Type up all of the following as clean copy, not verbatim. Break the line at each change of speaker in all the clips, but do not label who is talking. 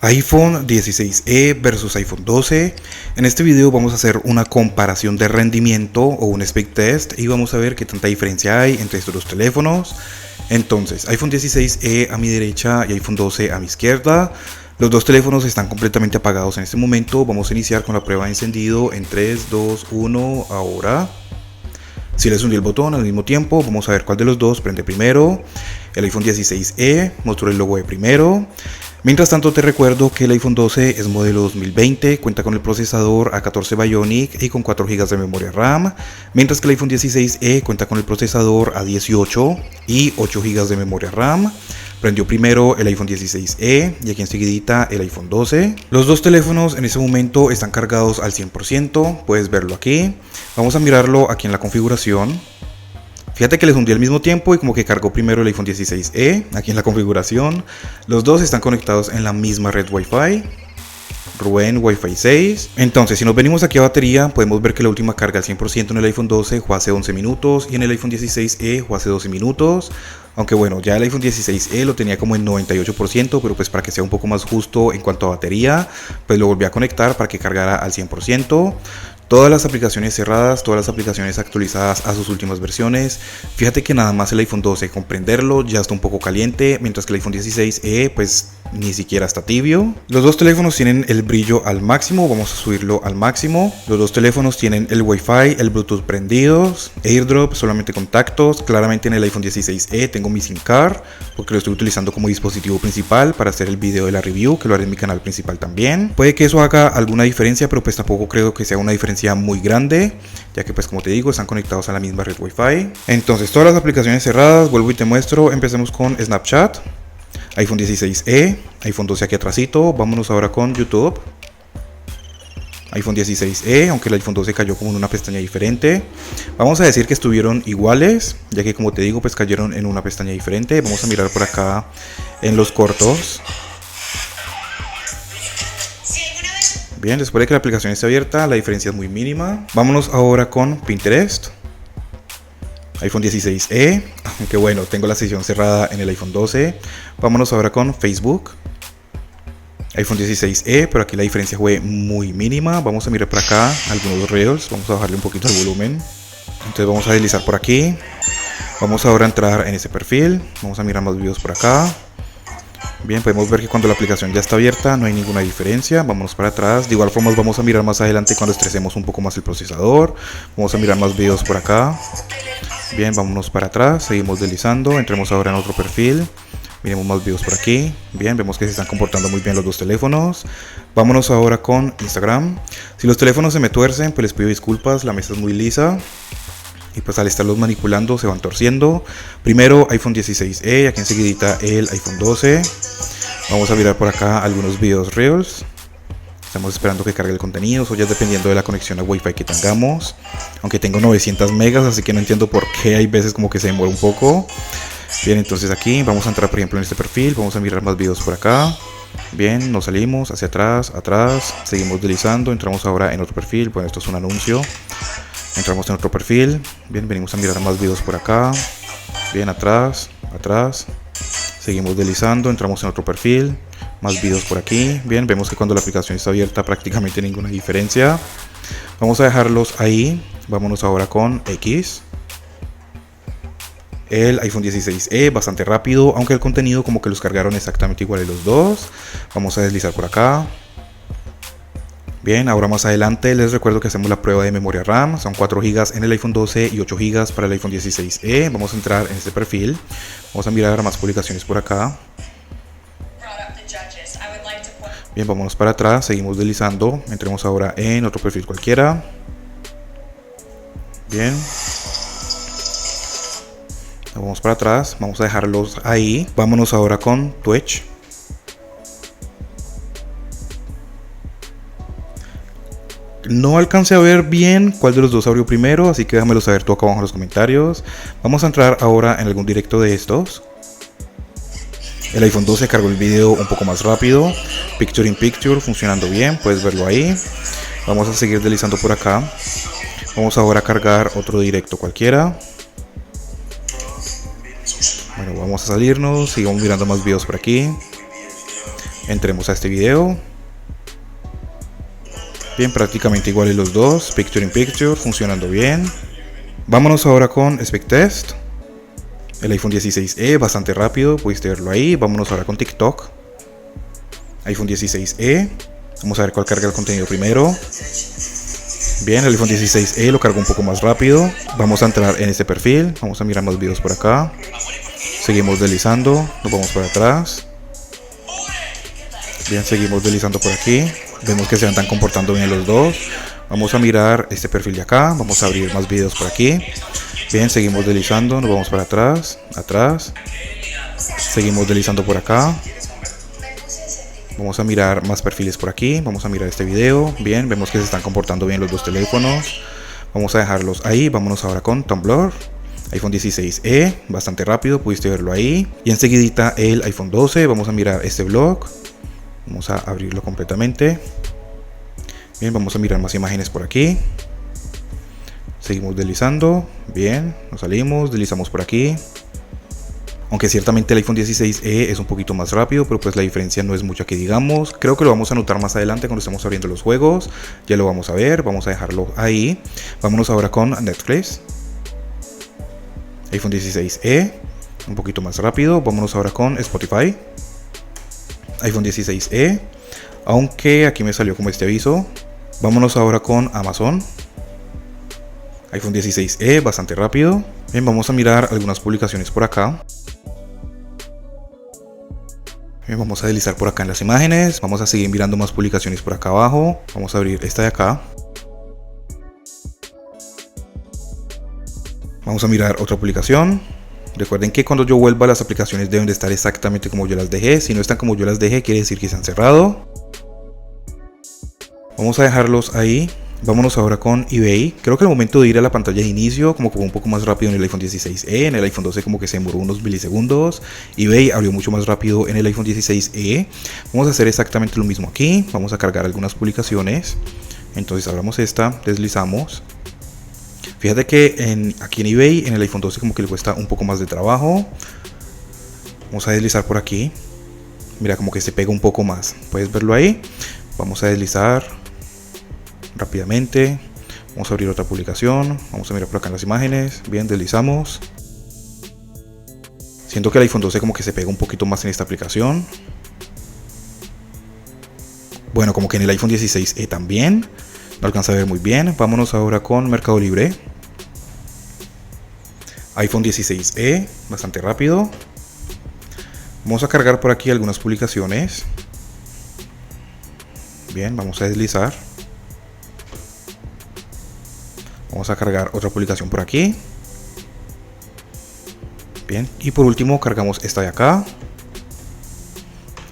iPhone 16e versus iPhone 12. En este video vamos a hacer una comparación de rendimiento o un speed test y vamos a ver qué tanta diferencia hay entre estos dos teléfonos. Entonces, iPhone 16e a mi derecha y iPhone 12 a mi izquierda. Los dos teléfonos están completamente apagados en este momento. Vamos a iniciar con la prueba de encendido en 3, 2, 1, ahora. Si les hundí el botón al mismo tiempo, vamos a ver cuál de los dos prende primero. El iPhone 16e mostró el logo de primero. Mientras tanto te recuerdo que el iPhone 12 es modelo 2020, cuenta con el procesador A14 Bionic y con 4 GB de memoria RAM, mientras que el iPhone 16e cuenta con el procesador A18 y 8 GB de memoria RAM. Prendió primero el iPhone 16e y aquí enseguidita el iPhone 12. Los dos teléfonos en ese momento están cargados al 100%, puedes verlo aquí. Vamos a mirarlo aquí en la configuración. Fíjate que les hundí al mismo tiempo y como que cargó primero el iPhone 16e, aquí en la configuración. Los dos están conectados en la misma red Wi-Fi, Ruen Wi-Fi 6. Entonces, si nos venimos aquí a batería, podemos ver que la última carga al 100% en el iPhone 12 fue hace 11 minutos y en el iPhone 16e fue hace 12 minutos. Aunque bueno, ya el iPhone 16e lo tenía como en 98%, pero pues para que sea un poco más justo en cuanto a batería, pues lo volví a conectar para que cargara al 100%. Todas las aplicaciones cerradas, todas las aplicaciones actualizadas a sus últimas versiones. Fíjate que nada más el iPhone 12 con prenderlo ya está un poco caliente, mientras que el iPhone 16e pues ni siquiera está tibio. Los dos teléfonos tienen el brillo al máximo, vamos a subirlo al máximo. Los dos teléfonos tienen el Wi-Fi, el Bluetooth prendidos, AirDrop, solamente contactos. Claramente en el iPhone 16e tengo mi SIM card porque lo estoy utilizando como dispositivo principal para hacer el video de la review, que lo haré en mi canal principal también. Puede que eso haga alguna diferencia, pero pues tampoco creo que sea una diferencia muy grande, ya que pues como te digo están conectados a la misma red Wi-Fi. Entonces todas las aplicaciones cerradas, vuelvo y te muestro. Empecemos con Snapchat, iPhone 16e, iPhone 12 aquí atrásito. Vámonos ahora con YouTube, iPhone 16e, aunque el iPhone 12 cayó como en una pestaña diferente. Vamos a decir que estuvieron iguales, ya que como te digo pues cayeron en una pestaña diferente. Vamos a mirar por acá en los cortos. Bien, después de que la aplicación esté abierta, la diferencia es muy mínima. Vámonos ahora con Pinterest, iPhone 16e, aunque bueno, tengo la sesión cerrada en el iPhone 12. Vámonos ahora con Facebook, iPhone 16e, pero aquí la diferencia fue muy mínima. Vamos a mirar por acá algunos reels, vamos a bajarle un poquito el volumen. Entonces vamos a deslizar por aquí. Vamos ahora a entrar en ese perfil, vamos a mirar más videos por acá. Bien, podemos ver que cuando la aplicación ya está abierta no hay ninguna diferencia. Vámonos para atrás. De igual forma vamos a mirar más adelante cuando estresemos un poco más el procesador. Vamos a mirar más videos por acá. Bien, vámonos para atrás, seguimos deslizando. Entremos ahora en otro perfil. Miremos más videos por aquí. Bien, vemos que se están comportando muy bien los dos teléfonos. Vámonos ahora con Instagram. Si los teléfonos se me tuercen, pues les pido disculpas, la mesa es muy lisa y pues al estarlos manipulando se van torciendo. Primero iPhone 16e, aquí enseguidita el iPhone 12. Vamos a mirar por acá algunos videos reels. Estamos esperando que cargue el contenido, eso ya es dependiendo de la conexión a Wi-Fi que tengamos. Aunque tengo 900 megas, así que no entiendo por qué hay veces como que se demora un poco. Bien, entonces aquí vamos a entrar por ejemplo en este perfil, vamos a mirar más videos por acá. Bien, nos salimos hacia atrás, atrás, seguimos deslizando, entramos ahora en otro perfil. Bueno, esto es un anuncio. Entramos en otro perfil. Bien, venimos a mirar más videos por acá. Bien, atrás, atrás. Seguimos deslizando, entramos en otro perfil. Más videos por aquí. Bien, vemos que cuando la aplicación está abierta prácticamente ninguna diferencia. Vamos a dejarlos ahí. Vámonos ahora con X. El iPhone 16e, bastante rápido, aunque el contenido como que los cargaron exactamente igual los dos. Vamos a deslizar por acá. Bien, ahora más adelante les recuerdo que hacemos la prueba de memoria RAM. Son 4 GB en el iPhone 12 y 8 GB para el iPhone 16e. Vamos a entrar en este perfil. Vamos a mirar más publicaciones por acá. Bien, vámonos para atrás, seguimos deslizando. Entremos ahora en otro perfil cualquiera. Bien. Vamos para atrás, vamos a dejarlos ahí. Vámonos ahora con Twitch. No alcancé a ver bien cuál de los dos abrió primero, así que déjamelo saber tú acá abajo en los comentarios. Vamos a entrar ahora en algún directo de estos. El iPhone 12 cargó el video un poco más rápido. Picture in Picture funcionando bien, puedes verlo ahí. Vamos a seguir deslizando por acá. Vamos ahora a cargar otro directo cualquiera. Bueno, vamos a salirnos, sigamos mirando más videos por aquí. Entremos a este video. Bien, prácticamente iguales los dos, Picture in Picture, funcionando bien. Vámonos ahora con Speed Test. El iPhone 16e, bastante rápido, pudiste verlo ahí. Vámonos ahora con TikTok. iPhone 16e. Vamos a ver cuál carga el contenido primero. Bien, el iPhone 16e lo cargó un poco más rápido. Vamos a entrar en este perfil. Vamos a mirar más videos por acá. Seguimos deslizando. Nos vamos para atrás. Bien, seguimos deslizando por aquí. Vemos que se están comportando bien los dos. Vamos a mirar este perfil de acá. Vamos a abrir más videos por aquí. Bien, seguimos deslizando. Nos vamos para atrás. Atrás. Seguimos deslizando por acá. Vamos a mirar más perfiles por aquí. Vamos a mirar este video. Bien, vemos que se están comportando bien los dos teléfonos. Vamos a dejarlos ahí. Vámonos ahora con Tumblr. iPhone 16e, bastante rápido, pudiste verlo ahí. Y enseguidita el iPhone 12. Vamos a mirar este blog. Vamos a abrirlo completamente. Bien, vamos a mirar más imágenes por aquí. Seguimos deslizando. Bien, nos salimos, deslizamos por aquí. Aunque ciertamente el iPhone 16e es un poquito más rápido, pero pues la diferencia no es mucha que digamos. Creo que lo vamos a notar más adelante cuando estemos abriendo los juegos. Ya lo vamos a ver, vamos a dejarlo ahí. Vámonos ahora con Netflix. iPhone 16e, un poquito más rápido. Vámonos ahora con Spotify. iPhone 16e, aunque aquí me salió como este aviso. Vámonos ahora con Amazon. iPhone 16e, bastante rápido. Bien, vamos a mirar algunas publicaciones por acá. Bien, vamos a deslizar por acá en las imágenes. Vamos a seguir mirando más publicaciones por acá abajo. Vamos a abrir esta de acá. Vamos a mirar otra publicación. Recuerden que cuando yo vuelva las aplicaciones deben de estar exactamente como yo las dejé. Si no están como yo las dejé, quiere decir que se han cerrado. Vamos a dejarlos ahí. Vámonos ahora con eBay. Creo que al momento de ir a la pantalla de inicio como que fue un poco más rápido en el iPhone 16e. En el iPhone 12 como que se demoró unos milisegundos. eBay abrió mucho más rápido en el iPhone 16e. Vamos a hacer exactamente lo mismo aquí. Vamos a cargar algunas publicaciones. Entonces abramos esta, deslizamos. Fíjate que aquí en eBay, en el iPhone 12 como que le cuesta un poco más de trabajo. Vamos a deslizar por aquí. Mira, como que se pega un poco más. ¿Puedes verlo ahí? Vamos a deslizar rápidamente. Vamos a abrir otra publicación. Vamos a mirar por acá en las imágenes. Bien, deslizamos. Siento que el iPhone 12 como que se pega un poquito más en esta aplicación. Bueno, como que en el iPhone 16e también. No alcanza a ver muy bien. Vámonos ahora con Mercado Libre. iPhone 16e, bastante rápido. Vamos a cargar por aquí algunas publicaciones. Bien, vamos a deslizar. Vamos a cargar otra publicación por aquí. Bien, y por último cargamos esta de acá.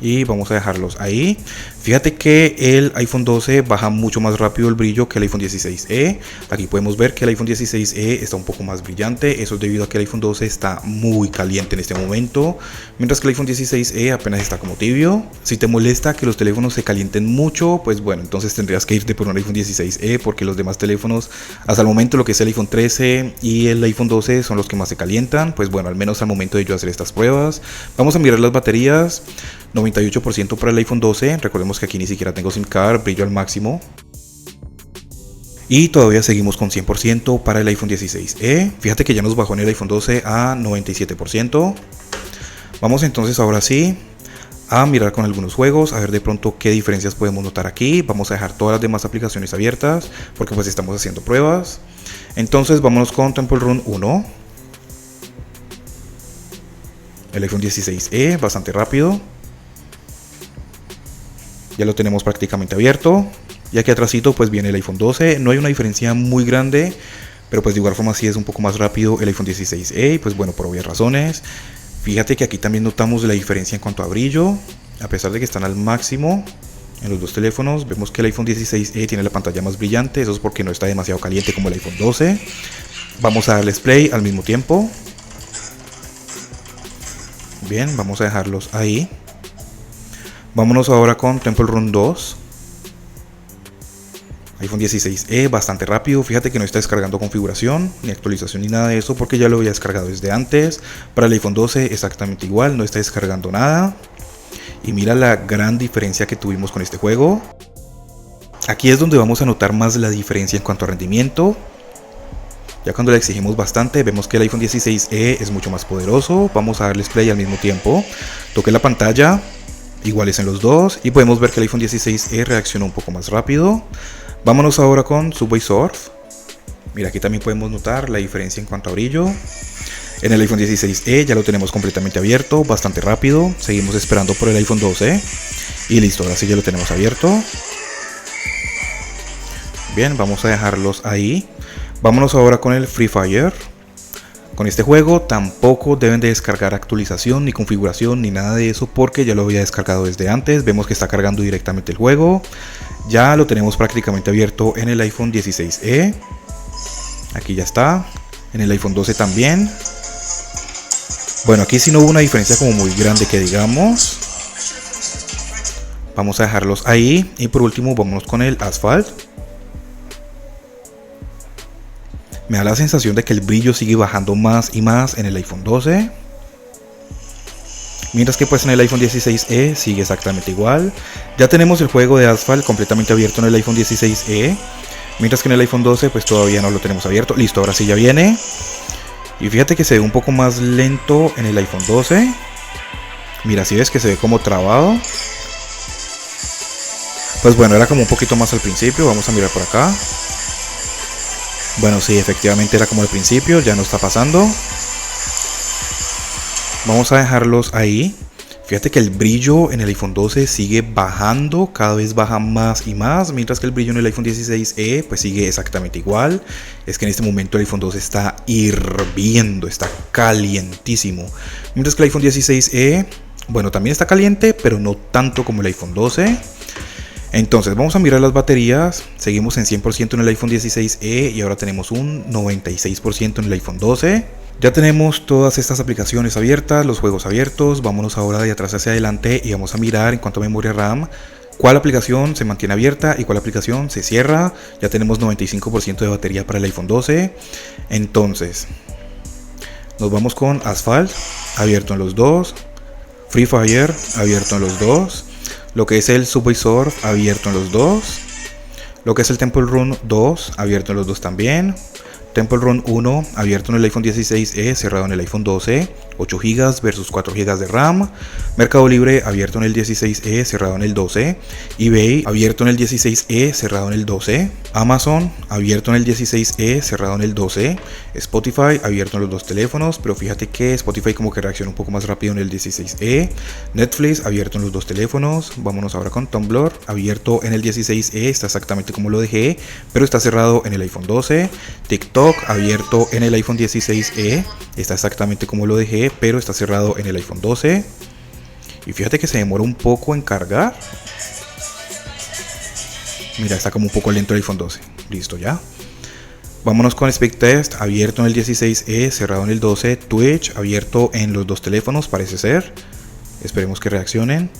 Y vamos a dejarlos ahí. Fíjate que el iPhone 12 baja mucho más rápido el brillo que el iPhone 16e. Aquí podemos ver que el iPhone 16e está un poco más brillante. Eso es debido a que el iPhone 12 está muy caliente en este momento, mientras que el iPhone 16e apenas está como tibio. Si te molesta que los teléfonos se calienten mucho, pues bueno, entonces tendrías que irte por un iPhone 16e, porque los demás teléfonos hasta el momento, lo que es el iPhone 13 y el iPhone 12 son los que más se calientan. Pues bueno, al menos al momento de yo hacer estas pruebas. Vamos a mirar las baterías. 98% para el iPhone 12. Recordemos que aquí ni siquiera tengo SIM card, brillo al máximo. Y todavía seguimos con 100% para el iPhone 16e. Fíjate que ya nos bajó en el iPhone 12 a 97%. Vamos entonces ahora sí a mirar con algunos juegos, a ver de pronto qué diferencias podemos notar aquí. Vamos a dejar todas las demás aplicaciones abiertas porque pues estamos haciendo pruebas. Entonces vámonos con Temple Run 1. El iPhone 16e, bastante rápido. Ya lo tenemos prácticamente abierto. Y aquí atrásito pues viene el iPhone 12. No hay una diferencia muy grande, pero pues de igual forma sí es un poco más rápido el iPhone 16e. Y pues bueno, por obvias razones. Fíjate que aquí también notamos la diferencia en cuanto a brillo. A pesar de que están al máximo en los dos teléfonos, vemos que el iPhone 16e tiene la pantalla más brillante. Eso es porque no está demasiado caliente como el iPhone 12. Vamos a darles play al mismo tiempo. Bien, vamos a dejarlos ahí. Vámonos ahora con Temple Run 2. iPhone 16e, bastante rápido. Fíjate que no está descargando configuración, ni actualización, ni nada de eso, porque ya lo había descargado desde antes. Para el iPhone 12 exactamente igual, no está descargando nada. Y mira la gran diferencia que tuvimos con este juego. Aquí es donde vamos a notar más la diferencia en cuanto a rendimiento. Ya cuando le exigimos bastante, vemos que el iPhone 16e es mucho más poderoso. Vamos a darles play al mismo tiempo. Toqué la pantalla, iguales en los dos. Y podemos ver que el iPhone 16e reacciona un poco más rápido. Vámonos ahora con Subway Surf. Mira, aquí también podemos notar la diferencia en cuanto a brillo. En el iPhone 16e ya lo tenemos completamente abierto, bastante rápido. Seguimos esperando por el iPhone 12. Y listo, ahora sí ya lo tenemos abierto. Bien, vamos a dejarlos ahí. Vámonos ahora con el Free Fire. Con este juego tampoco deben de descargar actualización, ni configuración, ni nada de eso, porque ya lo había descargado desde antes. Vemos que está cargando directamente el juego. Ya lo tenemos prácticamente abierto en el iPhone 16e. Aquí ya está. En el iPhone 12 también. Bueno, aquí sí no hubo una diferencia como muy grande que digamos. Vamos a dejarlos ahí. Y por último vámonos con el Asphalt. Me da la sensación de que el brillo sigue bajando más y más en el iPhone 12. Mientras que pues en el iPhone 16e sigue exactamente igual. Ya tenemos el juego de Asphalt completamente abierto en el iPhone 16e. Mientras que en el iPhone 12 pues todavía no lo tenemos abierto. Listo, ahora sí ya viene. Y fíjate que se ve un poco más lento en el iPhone 12. Mira, si ves que se ve como trabado. Pues bueno, era como un poquito más al principio. Vamos a mirar por acá. Bueno, sí, efectivamente era como al principio, ya no está pasando. Vamos a dejarlos ahí. Fíjate que el brillo en el iPhone 12 sigue bajando, cada vez baja más y más, mientras que el brillo en el iPhone 16e pues sigue exactamente igual. Es que en este momento el iPhone 12 está hirviendo, está calientísimo. Mientras que el iPhone 16e, bueno, también está caliente, pero no tanto como el iPhone 12. Entonces vamos a mirar las baterías. Seguimos en 100% en el iPhone 16e y ahora tenemos un 96% en el iPhone 12. Ya tenemos todas estas aplicaciones abiertas, los juegos abiertos. Vámonos ahora de atrás hacia adelante y vamos a mirar en cuanto a memoria RAM cuál aplicación se mantiene abierta y cuál aplicación se cierra. Ya tenemos 95% de batería para el iPhone 12. Entonces nos vamos con Asphalt, abierto en los dos. Free Fire, abierto en los dos. Lo que es el Subway Surf, abierto en los dos. Lo que es el Temple Run 2, abierto en los dos también. Temple Run 1, abierto en el iPhone 16e, cerrado en el iPhone 12. 8 GB versus 4 GB de RAM. Mercado Libre, abierto en el 16e, cerrado en el 12. eBay, abierto en el 16e, cerrado en el 12. Amazon, abierto en el 16e, cerrado en el 12. Spotify, abierto en los dos teléfonos, pero fíjate que Spotify como que reacciona un poco más rápido en el 16e. Netflix, abierto en los dos teléfonos. Vámonos ahora con Tumblr, abierto en el 16e, está exactamente como lo dejé, pero está cerrado en el iPhone 12. TikTok, abierto en el iPhone 16e, está exactamente como lo dejé, pero está cerrado en el iPhone 12. Y fíjate que se demora un poco en cargar. Mira, está como un poco lento el iPhone 12. Listo ya. Vámonos con Speed Test, abierto en el 16e, cerrado en el 12. Twitch, abierto en los dos teléfonos, parece ser. Esperemos que reaccionen.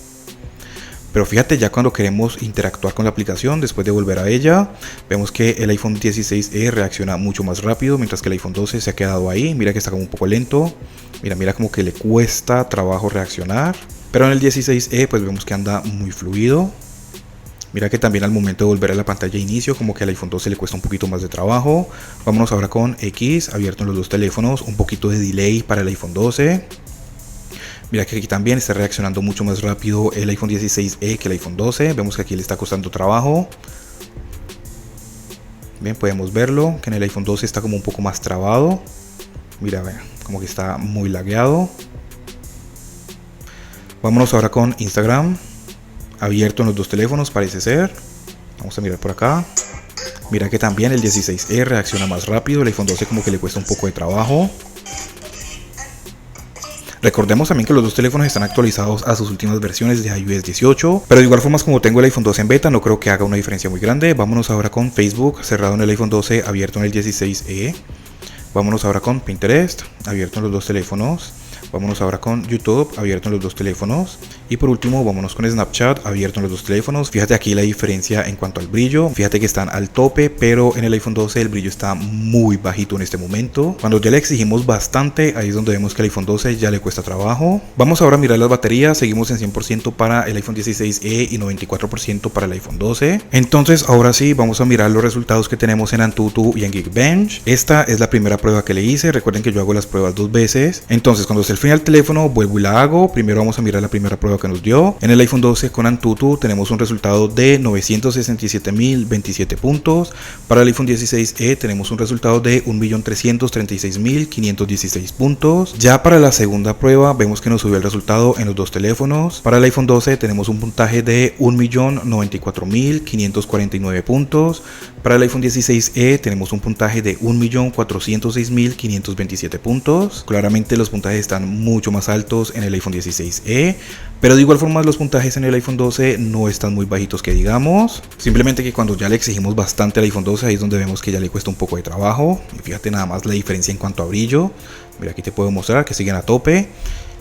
Pero fíjate, ya cuando queremos interactuar con la aplicación, después de volver a ella, vemos que el iPhone 16e reacciona mucho más rápido, mientras que el iPhone 12 se ha quedado ahí. Mira que está como un poco lento. Mira como que le cuesta trabajo reaccionar. Pero en el 16e pues vemos que anda muy fluido. Mira que también al momento de volver a la pantalla de inicio, como que al iPhone 12 le cuesta un poquito más de trabajo. Vámonos ahora con X, abierto en los dos teléfonos, un poquito de delay para el iPhone 12. Mira que aquí también está reaccionando mucho más rápido el iPhone 16e que el iPhone 12. Vemos que aquí le está costando trabajo. Bien, podemos verlo, que en el iPhone 12 está como un poco más trabado. Mira, vean, como que está muy lagueado. Vámonos ahora con Instagram, abierto en los dos teléfonos, parece ser. Vamos a mirar por acá. Mira que también el 16e reacciona más rápido, el iPhone 12 como que le cuesta un poco de trabajo. Recordemos también que los dos teléfonos están actualizados a sus últimas versiones de iOS 18, pero de igual forma como tengo el iPhone 12 en beta, no creo que haga una diferencia muy grande. Vámonos ahora con Facebook, cerrado en el iPhone 12, abierto en el 16e. Vámonos ahora con Pinterest, abierto en los dos teléfonos. Vámonos ahora con YouTube abierto en los dos teléfonos. Y por último vámonos con Snapchat abierto en los dos teléfonos. Fíjate aquí la diferencia en cuanto al brillo. Fíjate que están al tope, pero en el iPhone 12 el brillo está muy bajito en este momento. Cuando ya le exigimos bastante, ahí es donde vemos que el iPhone 12 ya le cuesta trabajo. Vamos ahora a mirar las baterías. Seguimos en 100% para el iPhone 16e y 94% para el iPhone 12. Entonces ahora sí vamos a mirar los resultados que tenemos en Antutu y en Geekbench. Esta es la primera prueba que le hice. Recuerden que yo hago las pruebas 2 veces. Entonces cuando se enfría el teléfono vuelvo y la hago. Primero vamos a mirar la primera prueba que nos dio. En el iPhone 12 con Antutu tenemos un resultado de 967.027 puntos. Para el iPhone 16e tenemos un resultado de 1.336.516 puntos. Ya para la segunda prueba vemos que nos subió el resultado en los dos teléfonos. Para el iPhone 12 tenemos un puntaje de 1.094.549 puntos. Para el iPhone 16e tenemos un puntaje de 1.406.527 puntos. Claramente los puntajes están mucho más altos en el iPhone 16e, pero de igual forma los puntajes en el iPhone 12 no están muy bajitos que digamos. Simplemente que cuando ya le exigimos bastante al iPhone 12 ahí es donde vemos que ya le cuesta un poco de trabajo. Y fíjate nada más la diferencia en cuanto a brillo. Mira, aquí te puedo mostrar que siguen a tope.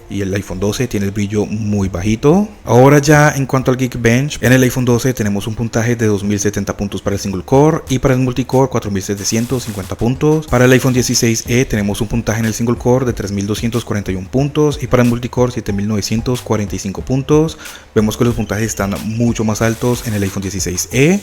Y el iPhone 12 tiene el brillo muy bajito. Ahora ya en cuanto al Geekbench, en el iPhone 12 tenemos un puntaje de 2070 puntos para el single core y para el multicore 4750 puntos. Para el iPhone 16e tenemos un puntaje en el single core de 3241 puntos y para el multicore 7945 puntos. Vemos que los puntajes están mucho más altos en el iPhone 16e,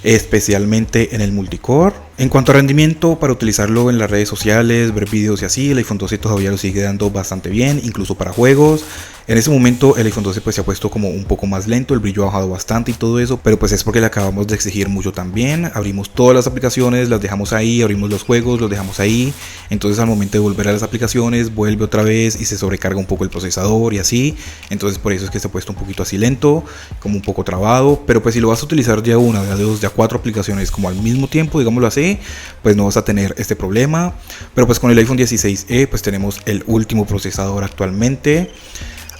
especialmente en el multicore. En cuanto a rendimiento, para utilizarlo en las redes sociales, ver videos y así, el iPhone 12 todavía lo sigue dando bastante bien, incluso para juegos. En ese momento el iPhone 12 pues se ha puesto como un poco más lento, el brillo ha bajado bastante y todo eso, pero pues es porque le acabamos de exigir mucho también. Abrimos todas las aplicaciones, las dejamos ahí, abrimos los juegos, los dejamos ahí. Entonces al momento de volver a las aplicaciones vuelve otra vez y se sobrecarga un poco el procesador y así. Entonces por eso es que se ha puesto un poquito así lento, como un poco trabado. Pero pues si lo vas a utilizar de a una, de a dos, de a cuatro aplicaciones como al mismo tiempo, digámoslo así, pues no vas a tener este problema. Pero pues con el iPhone 16e pues tenemos el último procesador actualmente.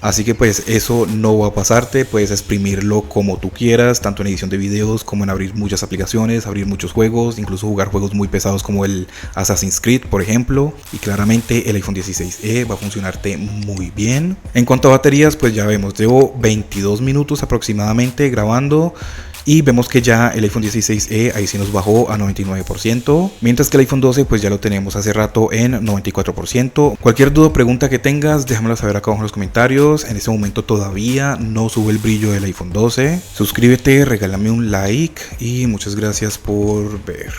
Así que pues eso no va a pasarte, puedes exprimirlo como tú quieras, tanto en edición de videos como en abrir muchas aplicaciones, abrir muchos juegos, incluso jugar juegos muy pesados como el Assassin's Creed, por ejemplo. Y claramente el iPhone 16e va a funcionarte muy bien. En cuanto a baterías, pues ya vemos, llevo 22 minutos aproximadamente grabando. Y vemos que ya el iPhone 16e ahí sí nos bajó a 99%, mientras que el iPhone 12 pues ya lo tenemos hace rato en 94%. Cualquier duda o pregunta que tengas, déjamela saber acá abajo en los comentarios. En este momento todavía no sube el brillo del iPhone 12. Suscríbete, regálame un like y muchas gracias por ver.